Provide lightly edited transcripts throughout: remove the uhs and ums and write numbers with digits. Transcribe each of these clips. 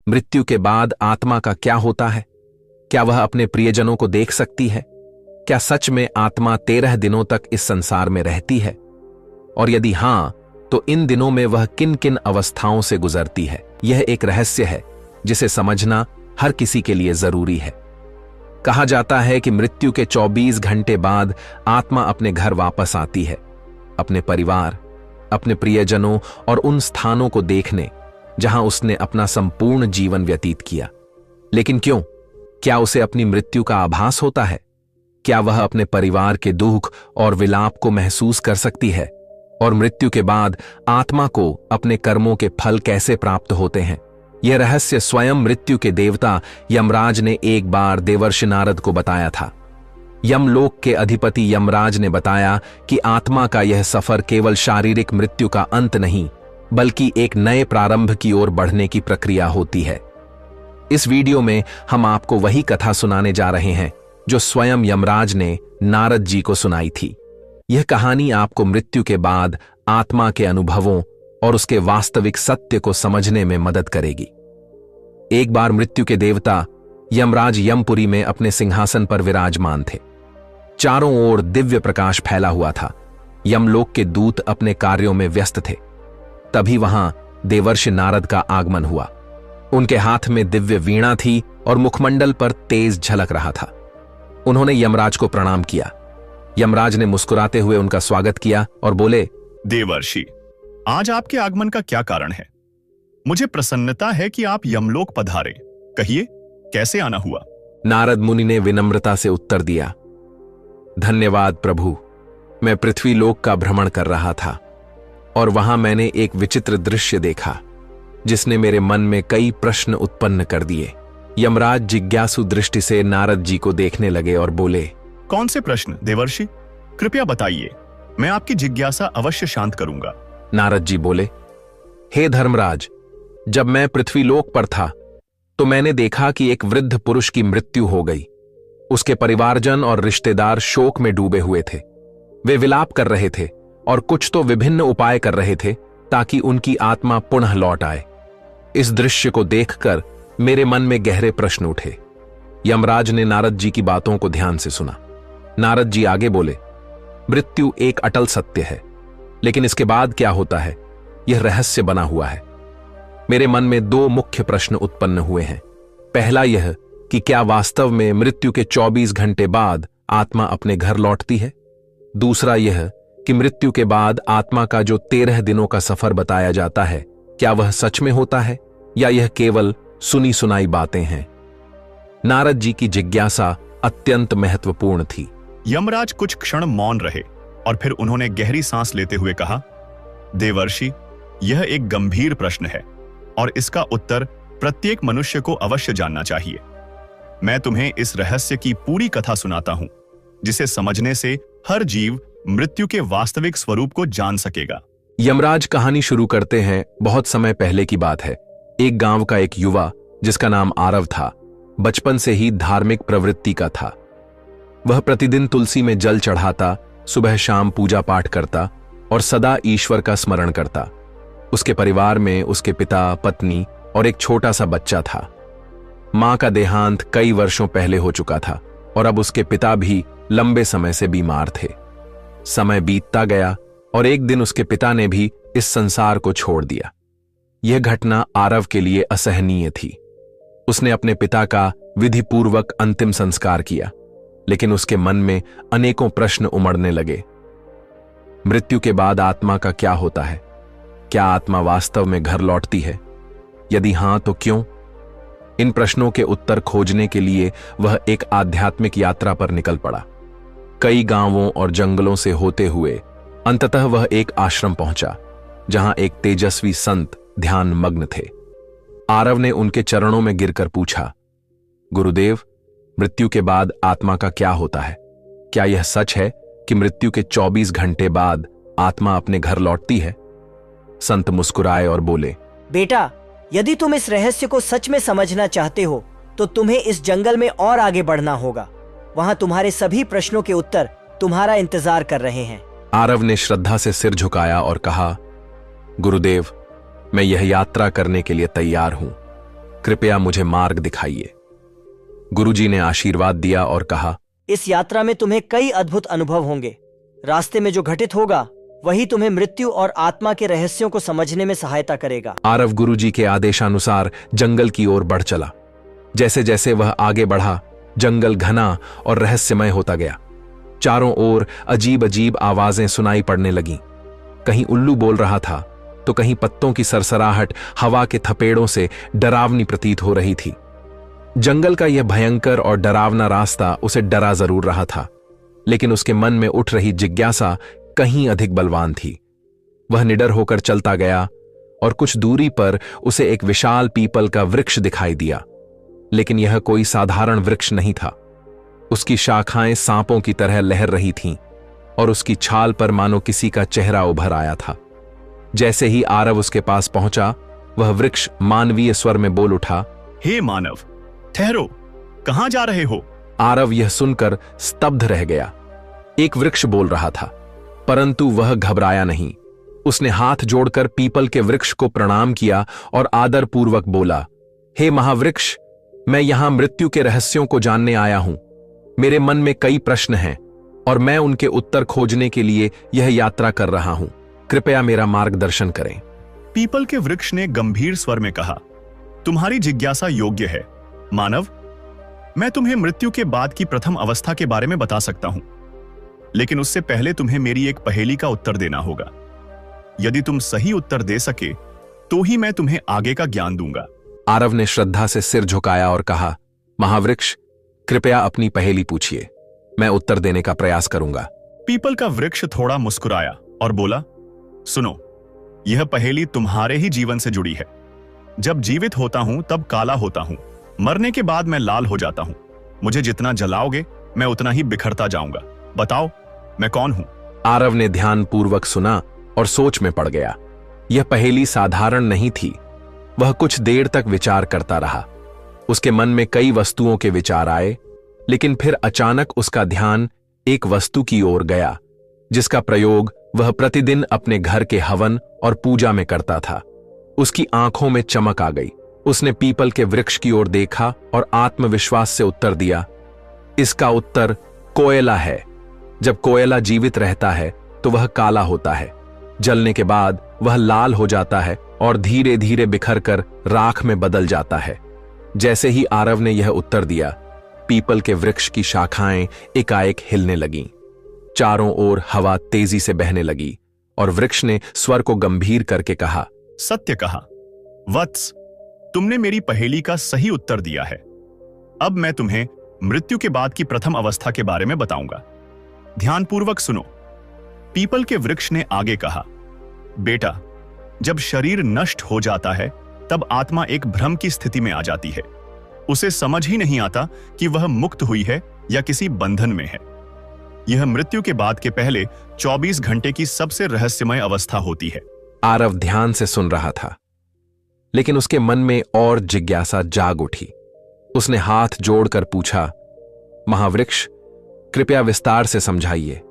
मृत्यु के बाद आत्मा का क्या होता है? क्या वह अपने प्रियजनों को देख सकती है? क्या सच में आत्मा 13 दिनों तक इस संसार में रहती है? और यदि हां, तो इन दिनों में वह किन किन अवस्थाओं से गुजरती है? यह एक रहस्य है जिसे समझना हर किसी के लिए जरूरी है। कहा जाता है कि मृत्यु के 24 घंटे बाद आत्मा अपने घर वापस आती है, अपने परिवार, अपने प्रियजनों और उन स्थानों को देखने जहां उसने अपना संपूर्ण जीवन व्यतीत किया। लेकिन क्यों? क्या उसे अपनी मृत्यु का आभास होता है? क्या वह अपने परिवार के दुख और विलाप को महसूस कर सकती है? और मृत्यु के बाद आत्मा को अपने कर्मों के फल कैसे प्राप्त होते हैं? यह रहस्य स्वयं मृत्यु के देवता यमराज ने एक बार देवर्षि नारद को बताया था। यमलोक के अधिपति यमराज ने बताया कि आत्मा का यह सफर केवल शारीरिक मृत्यु का अंत नहीं, बल्कि एक नए प्रारंभ की ओर बढ़ने की प्रक्रिया होती है। इस वीडियो में हम आपको वही कथा सुनाने जा रहे हैं जो स्वयं यमराज ने नारद जी को सुनाई थी। यह कहानी आपको मृत्यु के बाद आत्मा के अनुभवों और उसके वास्तविक सत्य को समझने में मदद करेगी। एक बार मृत्यु के देवता यमराज यमपुरी में अपने सिंहासन पर विराजमान थे। चारों ओर दिव्य प्रकाश फैला हुआ था। यमलोक के दूत अपने कार्यों में व्यस्त थे। तभी वहां देवर्षि नारद का आगमन हुआ। उनके हाथ में दिव्य वीणा थी और मुखमंडल पर तेज झलक रहा था। उन्होंने यमराज को प्रणाम किया। यमराज ने मुस्कुराते हुए उनका स्वागत किया और बोले, देवर्षि, आज आपके आगमन का क्या कारण है? मुझे प्रसन्नता है कि आप यमलोक पधारे। कहिए, कैसे आना हुआ? नारद मुनि ने विनम्रता से उत्तर दिया, धन्यवाद प्रभु। मैं पृथ्वी लोक का भ्रमण कर रहा था और वहां मैंने एक विचित्र दृश्य देखा जिसने मेरे मन में कई प्रश्न उत्पन्न कर दिए। यमराज जिज्ञासु दृष्टि से नारद जी को देखने लगे और बोले, कौन से प्रश्न देवर्षि? कृपया बताइए, मैं आपकी जिज्ञासा अवश्य शांत करूंगा। नारद जी बोले, हे धर्मराज, जब मैं पृथ्वीलोक पर था तो मैंने देखा कि एक वृद्ध पुरुष की मृत्यु हो गई। उसके परिवारजन और रिश्तेदार शोक में डूबे हुए थे। वे विलाप कर रहे थे और कुछ तो विभिन्न उपाय कर रहे थे ताकि उनकी आत्मा पुनः लौट आए। इस दृश्य को देखकर मेरे मन में गहरे प्रश्न उठे। यमराज ने नारद जी की बातों को ध्यान से सुना। नारद जी आगे बोले, मृत्यु एक अटल सत्य है, लेकिन इसके बाद क्या होता है, यह रहस्य बना हुआ है। मेरे मन में दो मुख्य प्रश्न उत्पन्न हुए हैं। पहला यह कि क्या वास्तव में मृत्यु के 24 घंटे बाद आत्मा अपने घर लौटती है? दूसरा यह कि मृत्यु के बाद आत्मा का जो 13 दिनों का सफर बताया जाता है, क्या वह सच में होता है या यह केवल सुनी सुनाई बातें हैं? नारद जी की जिज्ञासा अत्यंत महत्वपूर्ण थी। यमराज कुछ क्षण मौन रहे और फिर उन्होंने गहरी सांस लेते हुए कहा, देवर्षि, यह एक गंभीर प्रश्न है और इसका उत्तर प्रत्येक मनुष्य को अवश्य जानना चाहिए। मैं तुम्हें इस रहस्य की पूरी कथा सुनाता हूं, जिसे समझने से हर जीव मृत्यु के वास्तविक स्वरूप को जान सकेगा। यमराज कहानी शुरू करते हैं। बहुत समय पहले की बात है। एक गांव का एक युवा जिसका नाम आरव था, बचपन से ही धार्मिक प्रवृत्ति का था। वह प्रतिदिन तुलसी में जल चढ़ाता, सुबह शाम पूजा पाठ करता और सदा ईश्वर का स्मरण करता। उसके परिवार में उसके पिता, पत्नी और एक छोटा सा बच्चा था। मां का देहांत कई वर्षों पहले हो चुका था और अब उसके पिता भी लंबे समय से बीमार थे। समय बीतता गया और एक दिन उसके पिता ने भी इस संसार को छोड़ दिया। यह घटना आरव के लिए असहनीय थी। उसने अपने पिता का विधिपूर्वक अंतिम संस्कार किया, लेकिन उसके मन में अनेकों प्रश्न उमड़ने लगे। मृत्यु के बाद आत्मा का क्या होता है? क्या आत्मा वास्तव में घर लौटती है? यदि हां, तो क्यों? इन प्रश्नों के उत्तर खोजने के लिए वह एक आध्यात्मिक यात्रा पर निकल पड़ा। कई गांवों और जंगलों से होते हुए अंततः वह एक आश्रम पहुंचा, जहां एक तेजस्वी संत ध्यान मग्न थे। आरव ने उनके चरणों में गिरकर पूछा, गुरुदेव, मृत्यु के बाद आत्मा का क्या होता है? क्या यह सच है कि मृत्यु के 24 घंटे बाद आत्मा अपने घर लौटती है? संत मुस्कुराए और बोले, बेटा, यदि तुम इस रहस्य को सच में समझना चाहते हो तो तुम्हें इस जंगल में और आगे बढ़ना होगा। वहां तुम्हारे सभी प्रश्नों के उत्तर तुम्हारा इंतजार कर रहे हैं। आरव ने श्रद्धा से सिर झुकाया और कहा, गुरुदेव, मैं यह यात्रा करने के लिए तैयार हूं। कृपया मुझे मार्ग दिखाइए। गुरुजी ने आशीर्वाद दिया और कहा, इस यात्रा में तुम्हें कई अद्भुत अनुभव होंगे। रास्ते में जो घटित होगा वही तुम्हें मृत्यु और आत्मा के रहस्यों को समझने में सहायता करेगा। आरव गुरुजी के आदेशानुसार जंगल की ओर बढ़ चला। जैसे जैसे वह आगे बढ़ा, जंगल घना और रहस्यमय होता गया। चारों ओर अजीब अजीब आवाजें सुनाई पड़ने लगीं। कहीं उल्लू बोल रहा था तो कहीं पत्तों की सरसराहट हवा के थपेड़ों से डरावनी प्रतीत हो रही थी। जंगल का यह भयंकर और डरावना रास्ता उसे डरा जरूर रहा था, लेकिन उसके मन में उठ रही जिज्ञासा कहीं अधिक बलवान थी। वह निडर होकर चलता गया और कुछ दूरी पर उसे एक विशाल पीपल का वृक्ष दिखाई दिया, लेकिन यह कोई साधारण वृक्ष नहीं था। उसकी शाखाएं सांपों की तरह लहर रही थीं और उसकी छाल पर मानो किसी का चेहरा उभर आया था। जैसे ही आरव उसके पास पहुंचा, वह वृक्ष मानवीय स्वर में बोल उठा, हे मानव, ठहरो, कहां जा रहे हो? आरव यह सुनकर स्तब्ध रह गया। एक वृक्ष बोल रहा था, परंतु वह घबराया नहीं। उसने हाथ जोड़कर पीपल के वृक्ष को प्रणाम किया और आदरपूर्वक बोला, हे महावृक्ष, मैं यहां मृत्यु के रहस्यों को जानने आया हूं। मेरे मन में कई प्रश्न हैं और मैं उनके उत्तर खोजने के लिए यह यात्रा कर रहा हूं। कृपया मेरा मार्गदर्शन करें। पीपल के वृक्ष ने गंभीर स्वर में कहा, तुम्हारी जिज्ञासा योग्य है मानव। मैं तुम्हें मृत्यु के बाद की प्रथम अवस्था के बारे में बता सकता हूं, लेकिन उससे पहले तुम्हें मेरी एक पहेली का उत्तर देना होगा। यदि तुम सही उत्तर दे सके तो ही मैं तुम्हें आगे का ज्ञान दूंगा। आरव ने श्रद्धा से सिर झुकाया और कहा, महावृक्ष, कृपया अपनी पहेली पूछिए, मैं उत्तर देने का प्रयास करूंगा। पीपल का वृक्ष थोड़ा मुस्कुराया और बोला, सुनो, यह पहेली तुम्हारे ही जीवन से जुड़ी है। जब जीवित होता हूं तब काला होता हूं, मरने के बाद मैं लाल हो जाता हूं। मुझे जितना जलाओगे मैं उतना ही बिखरता जाऊंगा। बताओ, मैं कौन हूं? आरव ने ध्यानपूर्वक सुना और सोच में पड़ गया। यह पहेली साधारण नहीं थी। वह कुछ देर तक विचार करता रहा। उसके मन में कई वस्तुओं के विचार आए, लेकिन फिर अचानक उसका ध्यान एक वस्तु की ओर गया, जिसका प्रयोग वह प्रतिदिन अपने घर के हवन और पूजा में करता था। उसकी आंखों में चमक आ गई। उसने पीपल के वृक्ष की ओर देखा और आत्मविश्वास से उत्तर दिया, इसका उत्तर कोयला है। जब कोयला जीवित रहता है तो वह काला होता है। जलने के बाद वह लाल हो जाता है और धीरे धीरे बिखर कर राख में बदल जाता है। जैसे ही आरव ने यह उत्तर दिया, पीपल के वृक्ष की शाखाएं एकाएक हिलने लगीं। चारों ओर हवा तेजी से बहने लगी और वृक्ष ने स्वर को गंभीर करके कहा, सत्य कहा वत्स, तुमने मेरी पहेली का सही उत्तर दिया है। अब मैं तुम्हें मृत्यु के बाद की प्रथम अवस्था के बारे में बताऊंगा। ध्यानपूर्वक सुनो। पीपल के वृक्ष ने आगे कहा, बेटा, जब शरीर नष्ट हो जाता है तब आत्मा एक भ्रम की स्थिति में आ जाती है। उसे समझ ही नहीं आता कि वह मुक्त हुई है या किसी बंधन में है। यह मृत्यु के बाद के पहले 24 घंटे की सबसे रहस्यमय अवस्था होती है। आरव ध्यान से सुन रहा था, लेकिन उसके मन में और जिज्ञासा जाग उठी। उसने हाथ जोड़कर पूछा, महावृक्ष, कृपया विस्तार से समझाइए।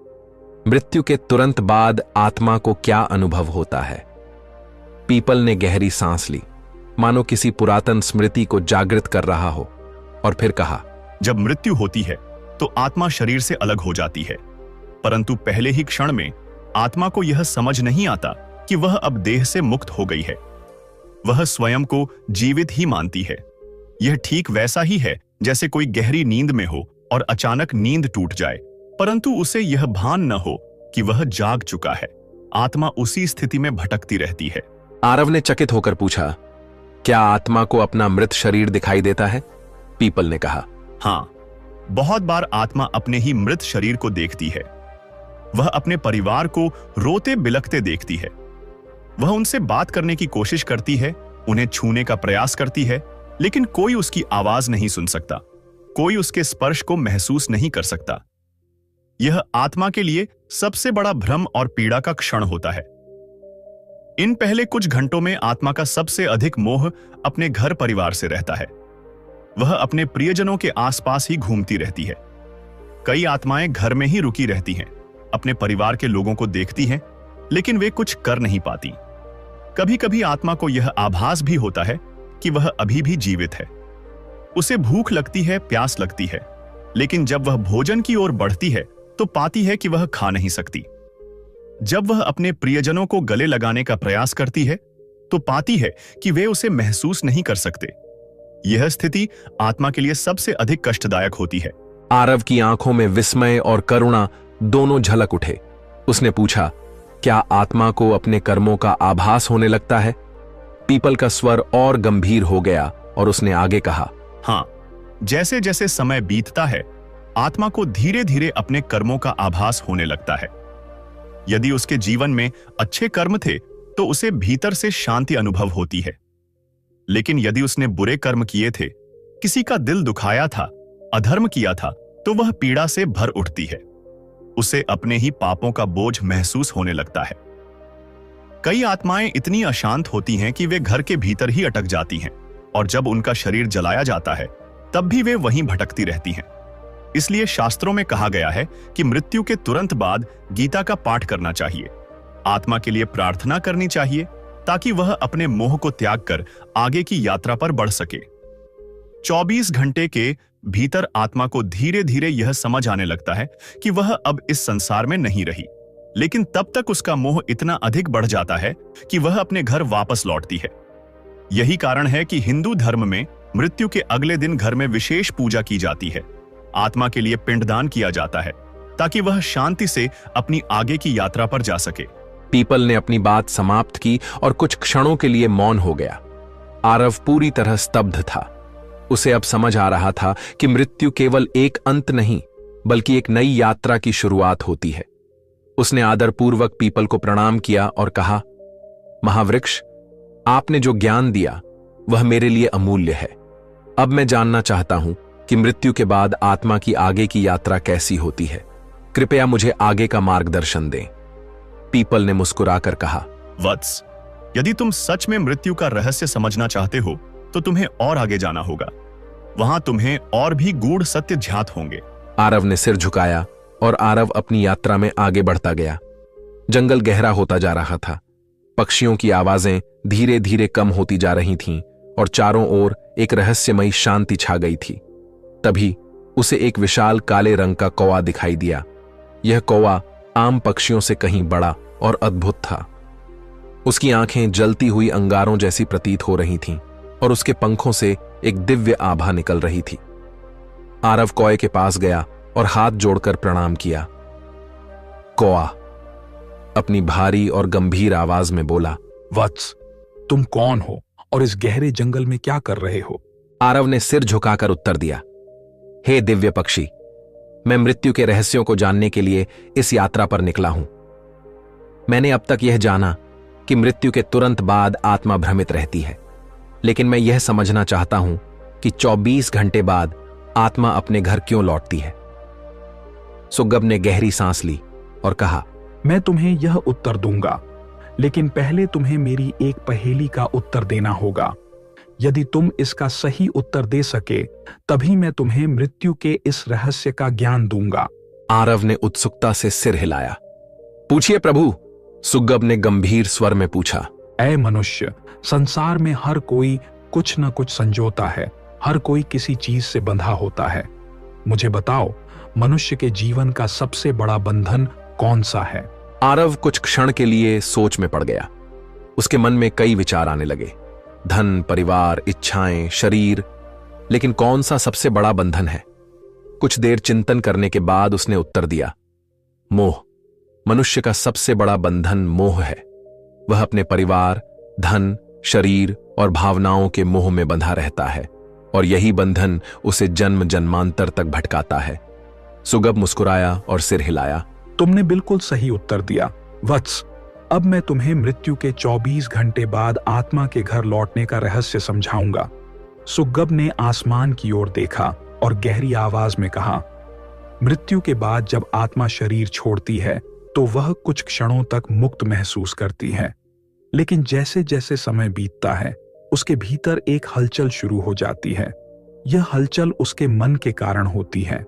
मृत्यु के तुरंत बाद आत्मा को क्या अनुभव होता है? पीपल ने गहरी सांस ली, मानो किसी पुरातन स्मृति को जागृत कर रहा हो, और फिर कहा, जब मृत्यु होती है तो आत्मा शरीर से अलग हो जाती है, परंतु पहले ही क्षण में आत्मा को यह समझ नहीं आता कि वह अब देह से मुक्त हो गई है। वह स्वयं को जीवित ही मानती है। यह ठीक वैसा ही है जैसे कोई गहरी नींद में हो और अचानक नींद टूट जाए, परंतु उसे यह भान न हो कि वह जाग चुका है। आत्मा उसी स्थिति में भटकती रहती है। आरव ने चकित होकर पूछा, क्या आत्मा को अपना मृत शरीर दिखाई देता है? पीपल ने कहा, हाँ, बहुत बार आत्मा अपने ही मृत शरीर को देखती है। वह अपने परिवार को रोते बिलखते देखती है। वह उनसे बात करने की कोशिश करती है, उन्हें छूने का प्रयास करती है, लेकिन कोई उसकी आवाज नहीं सुन सकता, कोई उसके स्पर्श को महसूस नहीं कर सकता। यह आत्मा के लिए सबसे बड़ा भ्रम और पीड़ा का क्षण होता है। इन पहले कुछ घंटों में आत्मा का सबसे अधिक मोह अपने घर परिवार से रहता है। वह अपने प्रियजनों के आसपास ही घूमती रहती है। कई आत्माएं घर में ही रुकी रहती हैं, अपने परिवार के लोगों को देखती हैं, लेकिन वे कुछ कर नहीं पाती। कभी कभी आत्मा को यह आभास भी होता है कि वह अभी भी जीवित है। उसे भूख लगती है, प्यास लगती है, लेकिन जब वह भोजन की ओर बढ़ती है तो पाती है कि वह खा नहीं सकती। जब वह अपने प्रियजनों को गले लगाने का प्रयास करती है तो पाती है कि वे उसे महसूस नहीं कर सकते। यह स्थिति आत्मा के लिए सबसे अधिक कष्टदायक होती है। आरव की आंखों में विस्मय और करुणा दोनों झलक उठे। उसने पूछा, क्या आत्मा को अपने कर्मों का आभास होने लगता है? पीपल का स्वर और गंभीर हो गया और उसने आगे कहा, हाँ, जैसे जैसे समय बीतता है आत्मा को धीरे धीरे अपने कर्मों का आभास होने लगता है। यदि उसके जीवन में अच्छे कर्म थे तो उसे भीतर से शांति अनुभव होती है, लेकिन यदि उसने बुरे कर्म किए थे, किसी का दिल दुखाया था, अधर्म किया था, तो वह पीड़ा से भर उठती है। उसे अपने ही पापों का बोझ महसूस होने लगता है। कई आत्माएं इतनी अशांत होती हैं कि वे घर के भीतर ही अटक जाती हैं, और जब उनका शरीर जलाया जाता है तब भी वे वहीं भटकती रहती हैं। इसलिए शास्त्रों में कहा गया है कि मृत्यु के तुरंत बाद गीता का पाठ करना चाहिए, आत्मा के लिए प्रार्थना करनी चाहिए, ताकि वह अपने मोह को त्याग कर आगे की यात्रा पर बढ़ सके। 24 घंटे के भीतर आत्मा को धीरे धीरे यह समझ आने लगता है कि वह अब इस संसार में नहीं रही, लेकिन तब तक उसका मोह इतना अधिक बढ़ जाता है कि वह अपने घर वापस लौटती है। यही कारण है कि हिंदू धर्म में मृत्यु के अगले दिन घर में विशेष पूजा की जाती है, आत्मा के लिए पिंडदान किया जाता है, ताकि वह शांति से अपनी आगे की यात्रा पर जा सके। पीपल ने अपनी बात समाप्त की और कुछ क्षणों के लिए मौन हो गया। आरव पूरी तरह स्तब्ध था। उसे अब समझ आ रहा था कि मृत्यु केवल एक अंत नहीं, बल्कि एक नई यात्रा की शुरुआत होती है। उसने आदरपूर्वक पीपल को प्रणाम किया और कहा, महावृक्ष, आपने जो ज्ञान दिया वह मेरे लिए अमूल्य है। अब मैं जानना चाहता हूं कि मृत्यु के बाद आत्मा की आगे की यात्रा कैसी होती है। कृपया मुझे आगे का मार्गदर्शन दें। पीपल ने मुस्कुराकर कहा, वत्स, यदि तुम सच में मृत्यु का रहस्य समझना चाहते हो तो तुम्हें और आगे जाना होगा। वहां तुम्हें और भी गूढ़ सत्य ज्ञात होंगे। आरव ने सिर झुकाया और आरव अपनी यात्रा में आगे बढ़ता गया। जंगल गहरा होता जा रहा था। पक्षियों की आवाजें धीरे धीरे कम होती जा रही थीं और चारों ओर एक रहस्यमयी शांति छा गई थी। तभी उसे एक विशाल काले रंग का कौवा दिखाई दिया। यह कौवा आम पक्षियों से कहीं बड़ा और अद्भुत था। उसकी आंखें जलती हुई अंगारों जैसी प्रतीत हो रही थीं और उसके पंखों से एक दिव्य आभा निकल रही थी। आरव कौए के पास गया और हाथ जोड़कर प्रणाम किया। कौआ अपनी भारी और गंभीर आवाज में बोला, वत्स, तुम कौन हो और इस गहरे जंगल में क्या कर रहे हो? आरव ने सिर झुकाकर उत्तर दिया, हे दिव्य पक्षी, मैं मृत्यु के रहस्यों को जानने के लिए इस यात्रा पर निकला हूं। मैंने अब तक यह जाना कि मृत्यु के तुरंत बाद आत्मा भ्रमित रहती है, लेकिन मैं यह समझना चाहता हूं कि 24 घंटे बाद आत्मा अपने घर क्यों लौटती है। सुग्गब ने गहरी सांस ली और कहा, मैं तुम्हें यह उत्तर दूंगा, लेकिन पहले तुम्हें मेरी एक पहेली का उत्तर देना होगा। यदि तुम इसका सही उत्तर दे सके तभी मैं तुम्हें मृत्यु के इस रहस्य का ज्ञान दूंगा। आरव ने उत्सुकता से सिर हिलाया। पूछिए प्रभु, सुग्गब ने गंभीर स्वर में पूछा। ऐ मनुष्य, संसार में हर कोई कुछ न कुछ संजोता है, हर कोई किसी चीज से बंधा होता है। मुझे बताओ, मनुष्य के जीवन का सबसे बड़ा बंधन कौन सा है? आरव कुछ क्षण के लिए सोच में पड़ गया। उसके मन में कई विचार आने लगे, धन, परिवार, इच्छाएं, शरीर, लेकिन कौन सा सबसे बड़ा बंधन है? कुछ देर चिंतन करने के बाद उसने उत्तर दिया, मोह। मनुष्य का सबसे बड़ा बंधन मोह है। वह अपने परिवार, धन, शरीर और भावनाओं के मोह में बंधा रहता है और यही बंधन उसे जन्म जन्मांतर तक भटकाता है। सुग्गब मुस्कुराया और सिर हिलाया। तुमने बिल्कुल सही उत्तर दिया वत्स। अब मैं तुम्हें मृत्यु के 24 घंटे बाद आत्मा के घर लौटने का रहस्य समझाऊंगा। सुग्गब ने आसमान की ओर देखा और गहरी आवाज में कहा, मृत्यु के बाद जब आत्मा शरीर छोड़ती है तो वह कुछ क्षणों तक मुक्त महसूस करती है, लेकिन जैसे जैसे समय बीतता है उसके भीतर एक हलचल शुरू हो जाती है। यह हलचल उसके मन के कारण होती है।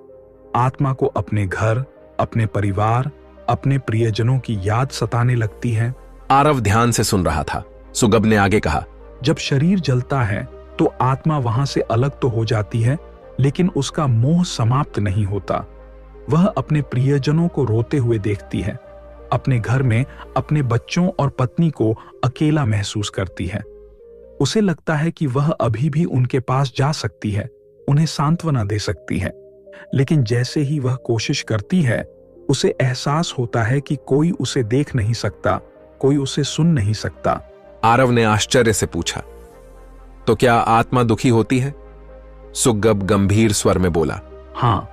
आत्मा को अपने घर, अपने परिवार, अपने प्रियजनों की याद सताने लगती है। आरव ध्यान से सुन रहा था। सुग्गब ने आगे कहा, जब शरीर जलता है तो आत्मा वहां से अलग तो हो जाती है, लेकिन उसका मोह समाप्त नहीं होता। वह अपने प्रियजनों को रोते हुए देखती है, अपने घर में अपने बच्चों और पत्नी को अकेला महसूस करती है। उसे लगता है कि वह अभी भी उनके पास जा सकती है, उन्हें सांत्वना दे सकती है, लेकिन जैसे ही वह कोशिश करती है, उसे एहसास होता है कि कोई उसे देख नहीं सकता, कोई उसे सुन नहीं सकता। आरव ने आश्चर्य से पूछा, तो क्या आत्मा दुखी होती है? सुग्गब गंभीर स्वर में बोला, हाँ,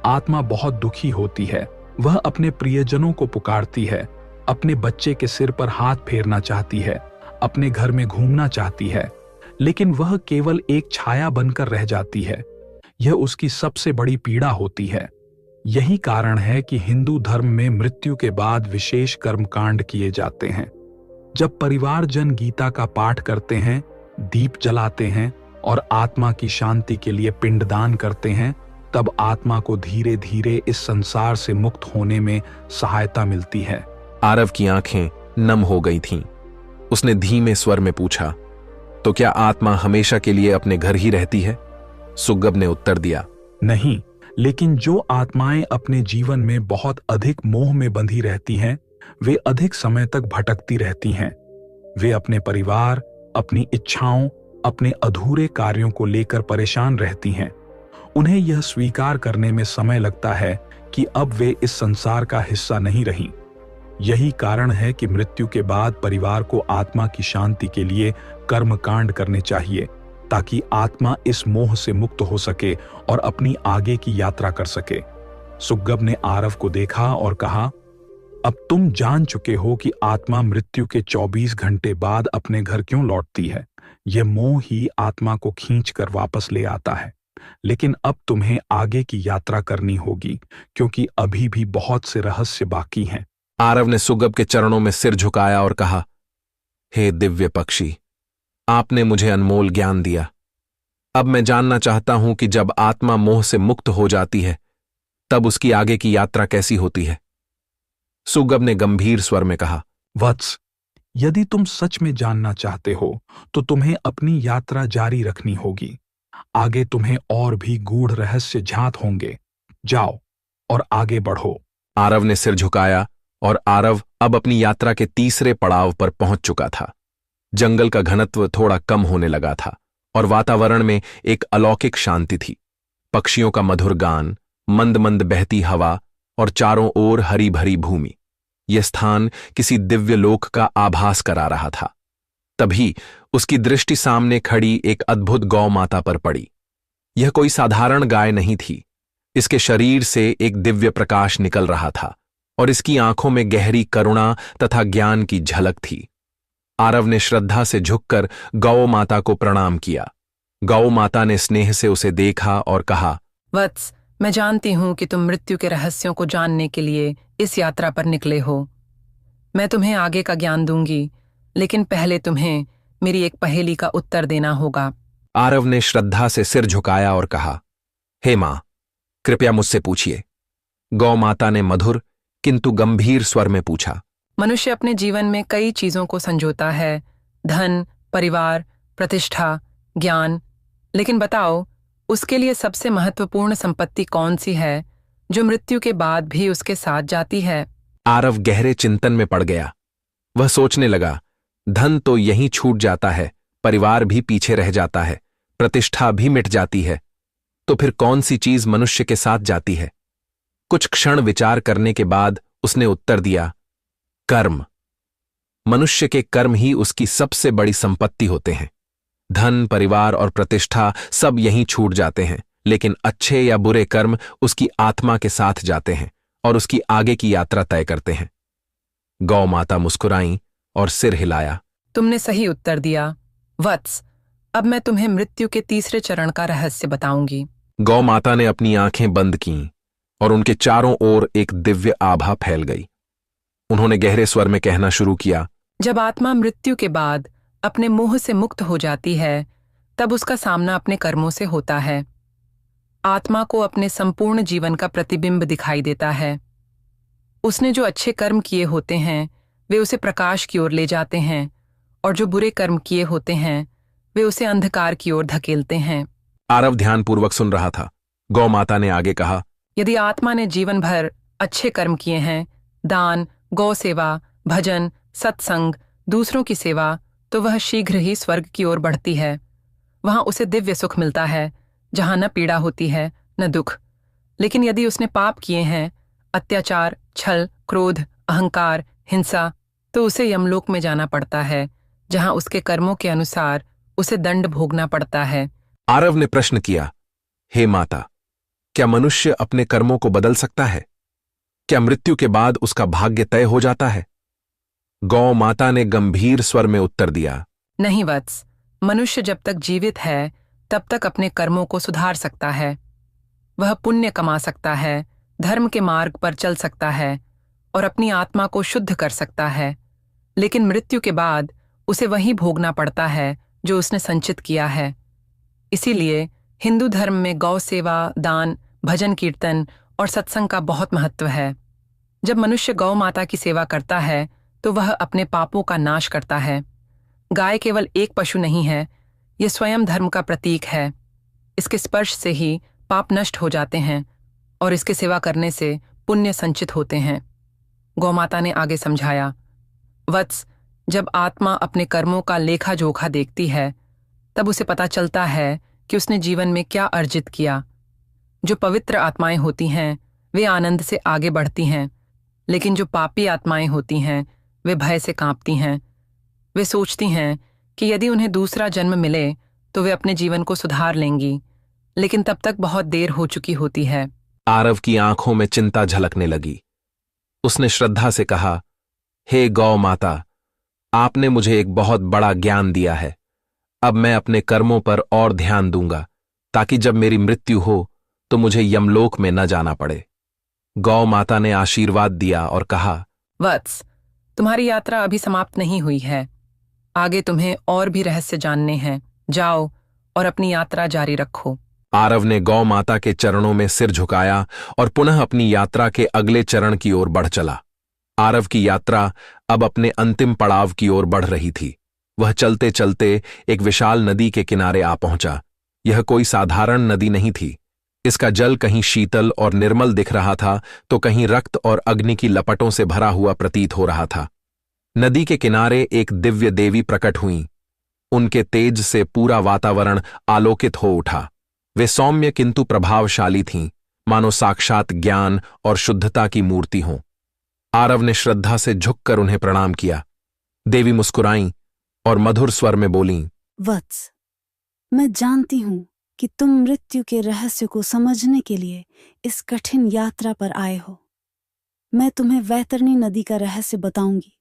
आत्मा बहुत दुखी होती है। वह अपने प्रियजनों को पुकारती है, अपने बच्चे के सिर पर हाथ फेरना चाहती है, अपने घर में घूमना चाहती है, लेकिन वह केवल एक छाया बनकर रह जाती है। यह उसकी सबसे बड़ी पीड़ा होती है। यही कारण है कि हिंदू धर्म में मृत्यु के बाद विशेष कर्मकांड किए जाते हैं। जब परिवारजन गीता का पाठ करते हैं, दीप जलाते हैं और आत्मा की शांति के लिए पिंडदान करते हैं, तब आत्मा को धीरे धीरे इस संसार से मुक्त होने में सहायता मिलती है। आरव की आंखें नम हो गई थीं। उसने धीमे स्वर में पूछा, तो क्या आत्मा हमेशा के लिए अपने घर ही रहती है? सुग्गब ने उत्तर दिया, नहीं, लेकिन जो आत्माएं अपने जीवन में बहुत अधिक मोह में बंधी रहती हैं, वे अधिक समय तक भटकती रहती हैं। वे अपने परिवार, अपनी इच्छाओं, अपने अधूरे कार्यों को लेकर परेशान रहती हैं। उन्हें यह स्वीकार करने में समय लगता है कि अब वे इस संसार का हिस्सा नहीं रहीं। यही कारण है कि मृत्यु के बाद परिवार को आत्मा की शांति के लिए कर्मकांड करने चाहिए, ताकि आत्मा इस मोह से मुक्त हो सके और अपनी आगे की यात्रा कर सके। सुग्गब ने आरव को देखा और कहा, अब तुम जान चुके हो कि आत्मा मृत्यु के 24 घंटे बाद अपने घर क्यों लौटती है। यह मोह ही आत्मा को खींचकर वापस ले आता है। लेकिन अब तुम्हें आगे की यात्रा करनी होगी, क्योंकि अभी भी बहुत से रहस्य बाकी हैं। आरव ने सुग्गब के चरणों में सिर झुकाया और कहा, हे दिव्य पक्षी, आपने मुझे अनमोल ज्ञान दिया। अब मैं जानना चाहता हूं कि जब आत्मा मोह से मुक्त हो जाती है, तब उसकी आगे की यात्रा कैसी होती है? सुग्गब ने गंभीर स्वर में कहा, वत्स, यदि तुम सच में जानना चाहते हो तो तुम्हें अपनी यात्रा जारी रखनी होगी। आगे तुम्हें और भी गूढ़ रहस्य ज्ञात होंगे। जाओ और आगे बढ़ो। आरव ने सिर झुकाया और आरव अब अपनी यात्रा के तीसरे पड़ाव पर पहुंच चुका था। जंगल का घनत्व थोड़ा कम होने लगा था और वातावरण में एक अलौकिक शांति थी। पक्षियों का मधुर गान, मंद मंद बहती हवा और चारों ओर हरी भरी भूमि। यह स्थान किसी दिव्य लोक का आभास करा रहा था। तभी उसकी दृष्टि सामने खड़ी एक अद्भुत गौ माता पर पड़ी। यह कोई साधारण गाय नहीं थी। इसके शरीर से एक दिव्य प्रकाश निकल रहा था और इसकी आंखों में गहरी करुणा तथा ज्ञान की झलक थी। आरव ने श्रद्धा से झुककर गौ माता को प्रणाम किया। गौ माता ने स्नेह से उसे देखा और कहा, वत्स, मैं जानती हूं कि तुम मृत्यु के रहस्यों को जानने के लिए इस यात्रा पर निकले हो। मैं तुम्हें आगे का ज्ञान दूंगी, लेकिन पहले तुम्हें मेरी एक पहेली का उत्तर देना होगा। आरव ने श्रद्धा से सिर झुकाया और कहा, हे मां, कृपया मुझसे पूछिए। गौ माता ने मधुर किंतु गंभीर स्वर में पूछा। मनुष्य अपने जीवन में कई चीजों को संजोता है, धन, परिवार, प्रतिष्ठा, ज्ञान, लेकिन बताओ, उसके लिए सबसे महत्वपूर्ण संपत्ति कौन सी है जो मृत्यु के बाद भी उसके साथ जाती है? आरव गहरे चिंतन में पड़ गया। वह सोचने लगा, धन तो यहीं छूट जाता है, परिवार भी पीछे रह जाता है, प्रतिष्ठा भी मिट जाती है, तो फिर कौन सी चीज मनुष्य के साथ जाती है? कुछ क्षण विचार करने के बाद उसने उत्तर दिया, कर्म। मनुष्य के कर्म ही उसकी सबसे बड़ी संपत्ति होते हैं। धन, परिवार और प्रतिष्ठा सब यहीं छूट जाते हैं, लेकिन अच्छे या बुरे कर्म उसकी आत्मा के साथ जाते हैं और उसकी आगे की यात्रा तय करते हैं। गौ माता मुस्कुराई और सिर हिलाया। तुमने सही उत्तर दिया। वत्स, अब मैं तुम्हें मृत्यु के तीसरे चरण का रहस्य बताऊंगी। गौ माता ने अपनी आंखें बंद कीं और उनके चारों ओर एक दिव्य आभा फैल गई। उन्होंने गहरे स्वर में कहना शुरू किया, जब आत्मा मृत्यु के बाद अपने मोह से मुक्त हो जाती है, तब उसका सामना अपने कर्मों से होता है। आत्मा को अपने संपूर्ण जीवन का प्रतिबिंब दिखाई देता है। उसने जो अच्छे कर्म किए होते हैं वे उसे प्रकाश की ओर ले जाते हैं, और जो बुरे कर्म किए होते हैं वे उसे अंधकार की ओर धकेलते हैं। आरव ध्यानपूर्वक सुन रहा था। गौ माता ने आगे कहा, यदि आत्मा ने जीवन भर अच्छे कर्म किए हैं, दान, गौ सेवा, भजन, सत्संग, दूसरों की सेवा, तो वह शीघ्र ही स्वर्ग की ओर बढ़ती है। वहां उसे दिव्य सुख मिलता है, जहां न पीड़ा होती है न दुख। लेकिन यदि उसने पाप किए हैं, अत्याचार, छल, क्रोध, अहंकार, हिंसा, तो उसे यमलोक में जाना पड़ता है, जहां उसके कर्मों के अनुसार उसे दंड भोगना पड़ता है। आरव ने प्रश्न किया, हे माता, क्या मनुष्य अपने कर्मों को बदल सकता है? क्या मृत्यु के बाद उसका भाग्य तय हो जाता है? गौ माता ने गंभीर स्वर में उत्तर दिया, नहीं वत्स, मनुष्य जब तक जीवित है तब तक अपने कर्मों को सुधार सकता है। वह पुण्य कमा सकता है, धर्म के मार्ग पर चल सकता है और अपनी आत्मा को शुद्ध कर सकता है। लेकिन मृत्यु के बाद उसे वही भोगना पड़ता है जो उसने संचित किया है। इसीलिए हिंदू धर्म में गौ सेवा, दान, भजन कीर्तन और सत्संग का बहुत महत्व है। जब मनुष्य गौ माता की सेवा करता है तो वह अपने पापों का नाश करता है। गाय केवल एक पशु नहीं है, यह स्वयं धर्म का प्रतीक है। इसके स्पर्श से ही पाप नष्ट हो जाते हैं और इसके सेवा करने से पुण्य संचित होते हैं। गौ माता ने आगे समझाया, वत्स, जब आत्मा अपने कर्मों का लेखा जोखा देखती है तब उसे पता चलता है कि उसने जीवन में क्या अर्जित किया। जो पवित्र आत्माएं होती हैं वे आनंद से आगे बढ़ती हैं, लेकिन जो पापी आत्माएं होती हैं वे भय से कांपती हैं। वे सोचती हैं कि यदि उन्हें दूसरा जन्म मिले तो वे अपने जीवन को सुधार लेंगी, लेकिन तब तक बहुत देर हो चुकी होती है। आरव की आंखों में चिंता झलकने लगी। उसने श्रद्धा से कहा, हे गौ माता, आपने मुझे एक बहुत बड़ा ज्ञान दिया है। अब मैं अपने कर्मों पर और ध्यान दूंगा, ताकि जब मेरी मृत्यु हो तो मुझे यमलोक में न जाना पड़े। गौ माता ने आशीर्वाद दिया और कहा, वत्स, तुम्हारी यात्रा अभी समाप्त नहीं हुई है। आगे तुम्हें और भी रहस्य जानने हैं। जाओ और अपनी यात्रा जारी रखो। आरव ने गौ माता के चरणों में सिर झुकाया और पुनः अपनी यात्रा के अगले चरण की ओर बढ़ चला। आरव की यात्रा अब अपने अंतिम पड़ाव की ओर बढ़ रही थी। वह चलते चलते एक विशाल नदी के किनारे आ पहुंचा। यह कोई साधारण नदी नहीं थी। इसका जल कहीं शीतल और निर्मल दिख रहा था तो कहीं रक्त और अग्नि की लपटों से भरा हुआ प्रतीत हो रहा था। नदी के किनारे एक दिव्य देवी प्रकट हुईं। उनके तेज से पूरा वातावरण आलोकित हो उठा। वे सौम्य किंतु प्रभावशाली थीं, मानो साक्षात ज्ञान और शुद्धता की मूर्ति हों। आरव ने श्रद्धा से झुककर उन्हें प्रणाम किया। देवी मुस्कुराईं और मधुर स्वर में बोलीं, वत्स, मैं जानती हूं कि तुम मृत्यु के रहस्य को समझने के लिए इस कठिन यात्रा पर आए हो। मैं तुम्हें वैतरणी नदी का रहस्य बताऊंगी,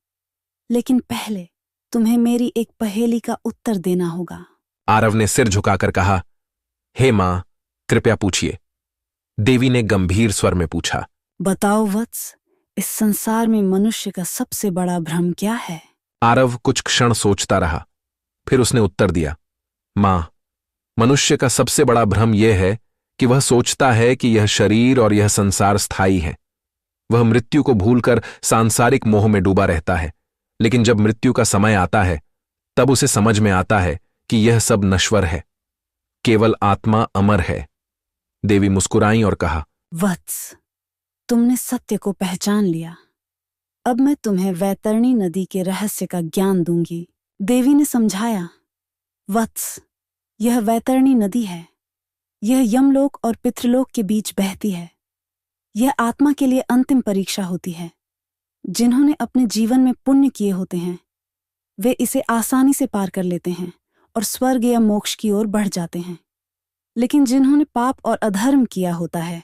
लेकिन पहले तुम्हें मेरी एक पहेली का उत्तर देना होगा। आरव ने सिर झुकाकर कहा, हे मां, कृपया पूछिए। देवी ने गंभीर स्वर में पूछा, बताओ वत्स, इस संसार में मनुष्य का सबसे बड़ा भ्रम क्या है? आरव कुछ क्षण सोचता रहा, फिर उसने उत्तर दिया, मां, मनुष्य का सबसे बड़ा भ्रम यह है कि वह सोचता है कि यह शरीर और यह संसार स्थायी है। वह मृत्यु को भूलकर सांसारिक मोह में डूबा रहता है, लेकिन जब मृत्यु का समय आता है तब उसे समझ में आता है कि यह सब नश्वर है, केवल आत्मा अमर है। देवी मुस्कुराई और कहा, वत्स, तुमने सत्य को पहचान लिया। अब मैं तुम्हें वैतरणी नदी के रहस्य का ज्ञान दूंगी। देवी ने समझाया, वत्स, यह वैतरणी नदी है। यह यमलोक और पितृलोक के बीच बहती है। यह आत्मा के लिए अंतिम परीक्षा होती है। जिन्होंने अपने जीवन में पुण्य किए होते हैं वे इसे आसानी से पार कर लेते हैं और स्वर्ग या मोक्ष की ओर बढ़ जाते हैं। लेकिन जिन्होंने पाप और अधर्म किया होता है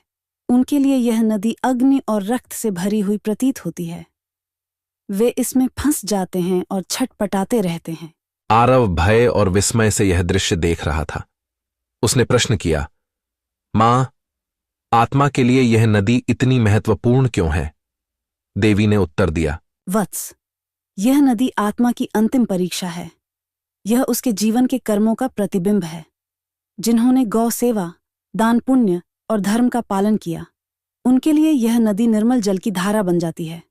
उनके लिए यह नदी अग्नि और रक्त से भरी हुई प्रतीत होती है। वे इसमें फंस जाते हैं और छटपटाते रहते हैं। आरव भय और विस्मय से यह दृश्य देख रहा था। उसने प्रश्न किया, मां, आत्मा के लिए यह नदी इतनी महत्वपूर्ण क्यों है? देवी ने उत्तर दिया, वत्स, यह नदी आत्मा की अंतिम परीक्षा है। यह उसके जीवन के कर्मों का प्रतिबिंब है। जिन्होंने गौ सेवा, दान पुण्य और धर्म का पालन किया उनके लिए यह नदी निर्मल जल की धारा बन जाती है।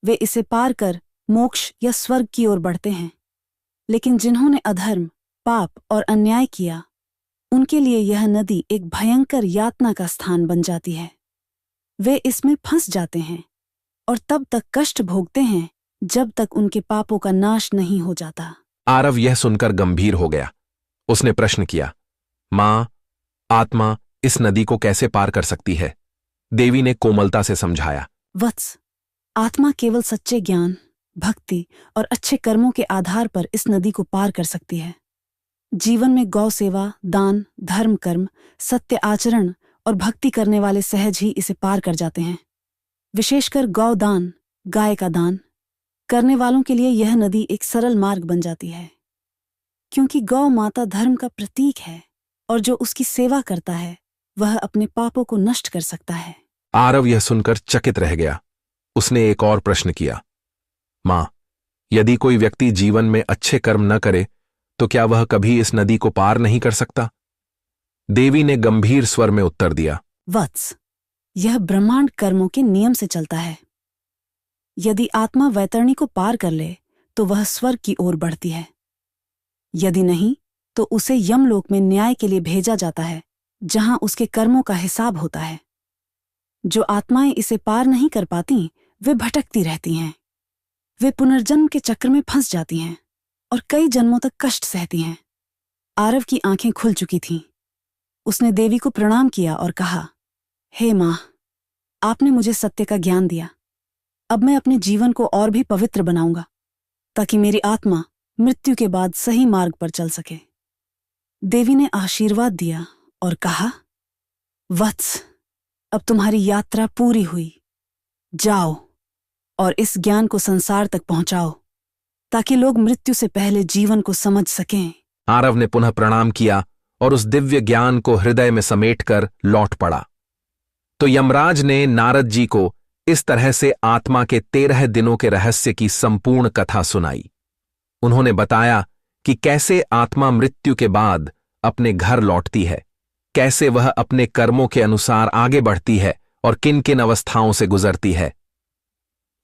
वे इसे पार कर मोक्ष या स्वर्ग की ओर बढ़ते हैं। लेकिन जिन्होंने अधर्म, पाप और अन्याय किया, उनके लिए यह नदी एक भयंकर यातना का स्थान बन जाती है। वे इसमें फंस जाते हैं और तब तक कष्ट भोगते हैं जब तक उनके पापों का नाश नहीं हो जाता। आरव यह सुनकर गंभीर हो गया। उसने प्रश्न किया, मां, आत्मा इस नदी को कैसे पार कर सकती है? देवी ने कोमलता से समझाया, वत्स, आत्मा केवल सच्चे ज्ञान, भक्ति और अच्छे कर्मों के आधार पर इस नदी को पार कर सकती है। जीवन में गौ सेवा, दान, धर्म कर्म, सत्य आचरण और भक्ति करने वाले सहज ही इसे पार कर जाते हैं। विशेषकर गौ दान, गाय का दान करने वालों के लिए यह नदी एक सरल मार्ग बन जाती है, क्योंकि गौ माता धर्म का प्रतीक है और जो उसकी सेवा करता है वह अपने पापों को नष्ट कर सकता है। आरव यह सुनकर चकित रह गया। उसने एक और प्रश्न किया, मां, यदि कोई व्यक्ति जीवन में अच्छे कर्म न करे तो क्या वह कभी इस नदी को पार नहीं कर सकता? देवी ने गंभीर स्वर में उत्तर दिया, वत्स, यह ब्रह्मांड कर्मों के नियम से चलता है। यदि आत्मा वैतरणी को पार कर ले तो वह स्वर्ग की ओर बढ़ती है, यदि नहीं तो उसे यमलोक में न्याय के लिए भेजा जाता है, जहां उसके कर्मों का हिसाब होता है। जो आत्माएं इसे पार नहीं कर पाती वे भटकती रहती हैं। वे पुनर्जन्म के चक्र में फंस जाती हैं और कई जन्मों तक कष्ट सहती हैं। आरव की आंखें खुल चुकी थीं। उसने देवी को प्रणाम किया और कहा, हे मां, आपने मुझे सत्य का ज्ञान दिया। अब मैं अपने जीवन को और भी पवित्र बनाऊंगा ताकि मेरी आत्मा मृत्यु के बाद सही मार्ग पर चल सके। देवी ने आशीर्वाद दिया और कहा, वत्स, अब तुम्हारी यात्रा पूरी हुई। जाओ और इस ज्ञान को संसार तक पहुंचाओ ताकि लोग मृत्यु से पहले जीवन को समझ सकें। आरव ने पुनः प्रणाम किया और उस दिव्य ज्ञान को हृदय में समेटकर लौट पड़ा। तो यमराज ने नारद जी को इस तरह से आत्मा के 13 दिनों के रहस्य की संपूर्ण कथा सुनाई। उन्होंने बताया कि कैसे आत्मा मृत्यु के बाद अपने घर लौटती है, कैसे वह अपने कर्मों के अनुसार आगे बढ़ती है और किन किन अवस्थाओं से गुजरती है।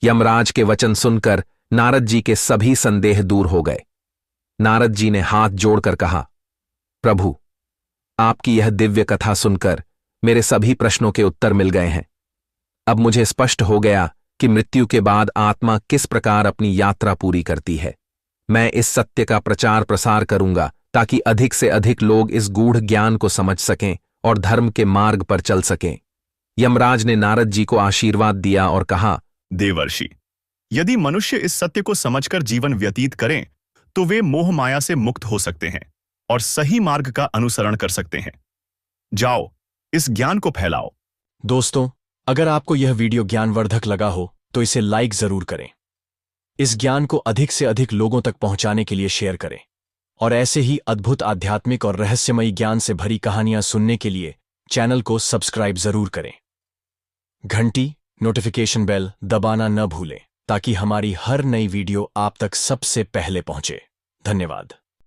यमराज के वचन सुनकर नारद जी के सभी संदेह दूर हो गए। नारद जी ने हाथ जोड़कर कहा, प्रभु, आपकी यह दिव्य कथा सुनकर मेरे सभी प्रश्नों के उत्तर मिल गए हैं। अब मुझे स्पष्ट हो गया कि मृत्यु के बाद आत्मा किस प्रकार अपनी यात्रा पूरी करती है। मैं इस सत्य का प्रचार प्रसार करूंगा ताकि अधिक से अधिक लोग इस गूढ़ ज्ञान को समझ सकें और धर्म के मार्ग पर चल सकें। यमराज ने नारद जी को आशीर्वाद दिया और कहा, देवर्षि, यदि मनुष्य इस सत्य को समझकर जीवन व्यतीत करें तो वे मोह माया से मुक्त हो सकते हैं और सही मार्ग का अनुसरण कर सकते हैं। जाओ, इस ज्ञान को फैलाओ। दोस्तों, अगर आपको यह वीडियो ज्ञानवर्धक लगा हो तो इसे लाइक जरूर करें। इस ज्ञान को अधिक से अधिक लोगों तक पहुंचाने के लिए शेयर करें और ऐसे ही अद्भुत आध्यात्मिक और रहस्यमयी ज्ञान से भरी कहानियां सुनने के लिए चैनल को सब्सक्राइब जरूर करें। घंटी, नोटिफिकेशन बेल दबाना न भूलें ताकि हमारी हर नई वीडियो आप तक सबसे पहले पहुंचे। धन्यवाद।